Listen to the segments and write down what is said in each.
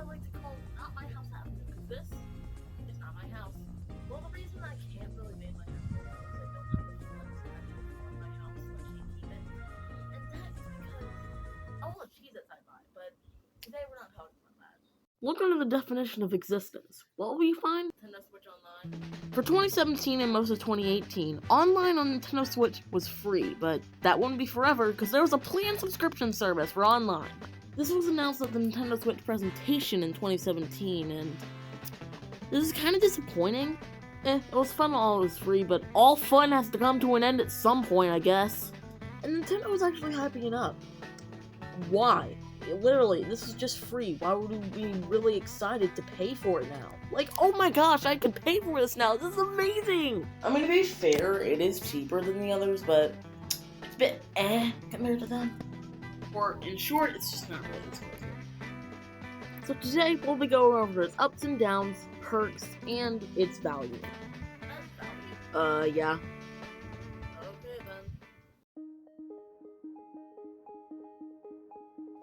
I like to call Not My House Avenue, because this is not my house. Well, the reason I can't really make my house is I don't have the funds to actually fund my house, so I can't keep it. And that is because all the cheese that I buy, but today we're not talking about that. Look under the definition of existence. What will you find? Nintendo Switch Online. For 2017 and most of 2018, online on Nintendo Switch was free, but that wouldn't be forever because there was a planned subscription service for online. This was announced at the Nintendo Switch presentation in 2017, and this is kind of disappointing. It was fun while it was free, but all fun has to come to an end at some point, I guess. And Nintendo was actually hyping it up. Why? Literally, this is just free. Why would we be really excited to pay for it now? Like, oh my gosh, I can pay for this now. This is amazing! I mean, to be fair, it is cheaper than the others, but it's a bit compared to them. Or, in short, it's just not really as worth it. So today, we'll be going over its ups and downs, perks, and its value. Yeah. Okay, then.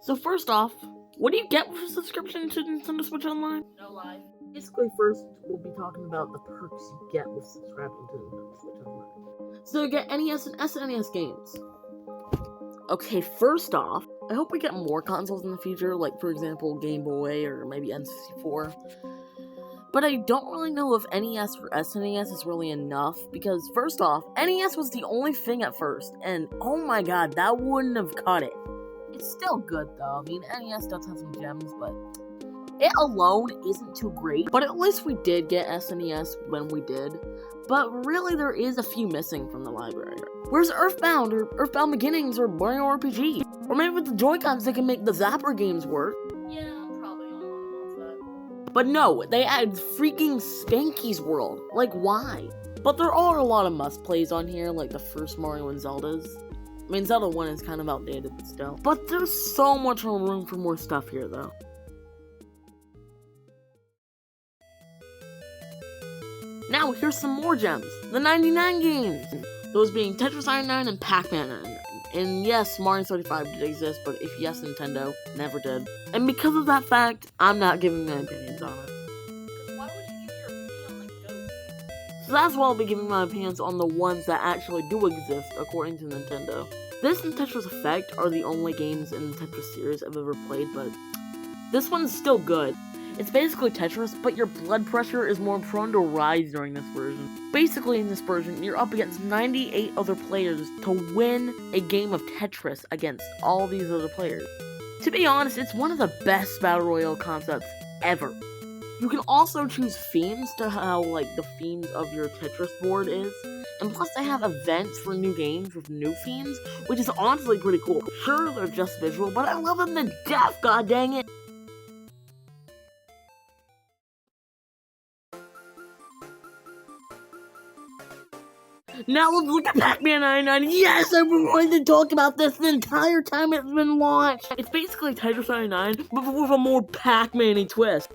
So first off, what do you get with a subscription to Nintendo Switch Online? No life. Basically, first, we'll be talking about the perks you get with subscribing to Nintendo Switch Online. So you get NES and SNES games. Okay, first off, I hope we get more consoles in the future, like, for example, Game Boy or maybe N64. But I don't really know if NES or SNES is really enough, because first off, NES was the only thing at first, and oh my god, that wouldn't have cut it. It's still good though. I mean, NES does have some gems, but it alone isn't too great. But at least we did get SNES when we did. But really, there is a few missing from the library. Where's Earthbound, or Earthbound Beginnings, or Mario RPG? Or maybe with the Joy-Cons they can make the Zapper games work. Yeah, I'm probably the only one who wants that. But no, they added freaking Spanky's World. Like, why? But there are a lot of must-plays on here, like the first Mario and Zelda's. I mean, Zelda 1 is kind of outdated, but still. But there's so much more room for more stuff here, though. Now, here's some more gems. The 99 games! Those being Tetris 99 and Pac-Man 99. And yes, Mario 35 did exist, but if yes, Nintendo never did. And because of that fact, I'm not giving my opinions on it. Because why would you give your opinion on the ghost? So that's why I'll be giving my opinions on the ones that actually do exist, according to Nintendo. This and Tetris Effect are the only games in the Tetris series I've ever played, but this one's still good. It's basically Tetris, but your blood pressure is more prone to rise during this version. Basically, in this version, you're up against 98 other players to win a game of Tetris against all these other players. To be honest, it's one of the best Battle Royale concepts ever. You can also choose themes to how, like, the themes of your Tetris board is. And plus, they have events for new games with new themes, which is honestly pretty cool. Sure, they're just visual, but I love them to death, god dang it! Now let's look at Pac-Man 99. Yes, I've been wanting to talk about this the entire time it's been launched. It's basically Tetris 99, but with a more Pac-Man-y twist.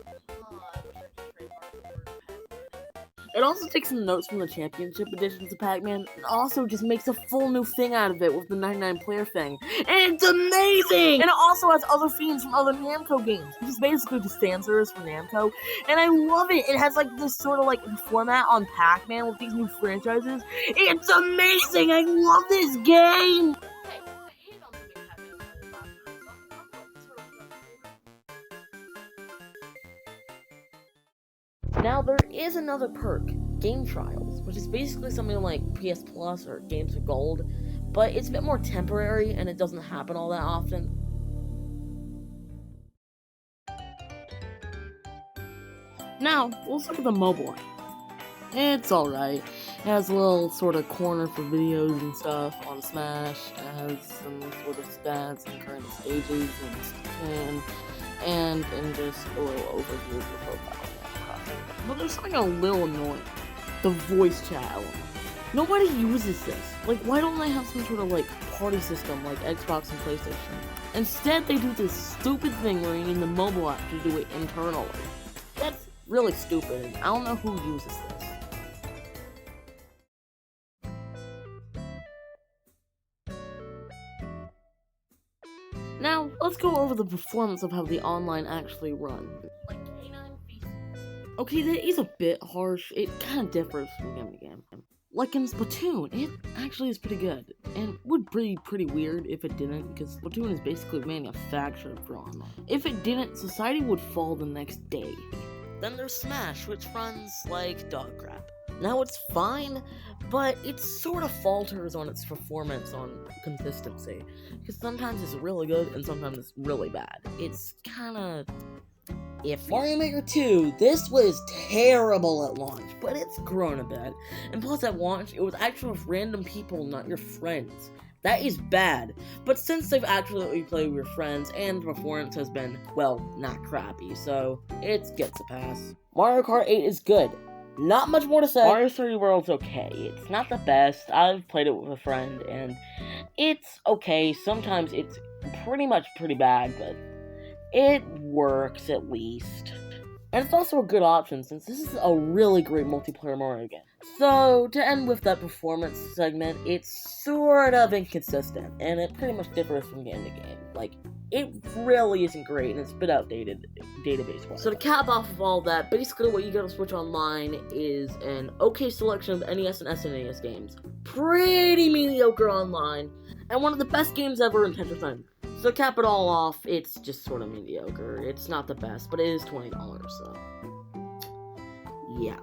It also takes some notes from the championship editions of Pac-Man, and also just makes a full new thing out of it with the 99 player thing. And it's amazing! And it also has other themes from other Namco games, which is basically just fan service from Namco. And I love it! It has like this sort of like format on Pac-Man with these new franchises. It's amazing! I love this game! Now, there is another perk, Game Trials, which is basically something like PS Plus or Games with Gold, but it's a bit more temporary and it doesn't happen all that often. Now, let's look at the mobile app. It's alright. It has a little sort of corner for videos and stuff on Smash. It has some sort of stats and current stages and just a little overview of your profile. But there's something a little annoying. The voice chat element. Nobody uses this. Like, why don't they have some sort of, like, party system like Xbox and PlayStation? Instead, they do this stupid thing where you need the mobile app to do it internally. That's really stupid, and I don't know who uses this. Now, let's go over over the performance of how the online actually run. Like canine feces. Okay, that is a bit harsh. It kind of differs from game to game. Like in Splatoon, it actually is pretty good, and would be pretty weird if it didn't, because Splatoon is basically manufactured for online. If it didn't, society would fall the next day. Then there's Smash, which runs like dog crap. Now it's fine, but it sort of falters on its performance on consistency, because sometimes it's really good and sometimes it's really bad. It's kinda iffy. Mario Maker 2, this was terrible at launch, but it's grown a bit. And plus at launch, it was actually with random people, not your friends. That is bad, but since they've actually let you play with your friends, and the performance has been, well, not crappy, so it gets a pass. Mario Kart 8 is good. Not much more to say. Mario 3D World's okay. It's not the best. I've played it with a friend, and it's okay. Sometimes it's pretty bad, but it works at least. And it's also a good option, since this is a really great multiplayer Mario game. So, to end with that performance segment, it's sort of inconsistent, and it pretty much differs from game to game. Like, it really isn't great, and it's a bit outdated database-wise. So to cap off of all that, basically what you get on Switch Online is an okay selection of NES and SNES games, pretty mediocre online, and one of the best games ever in Tetris 9. So to cap it all off, it's just sort of mediocre. It's not the best, but it is $20, so yeah.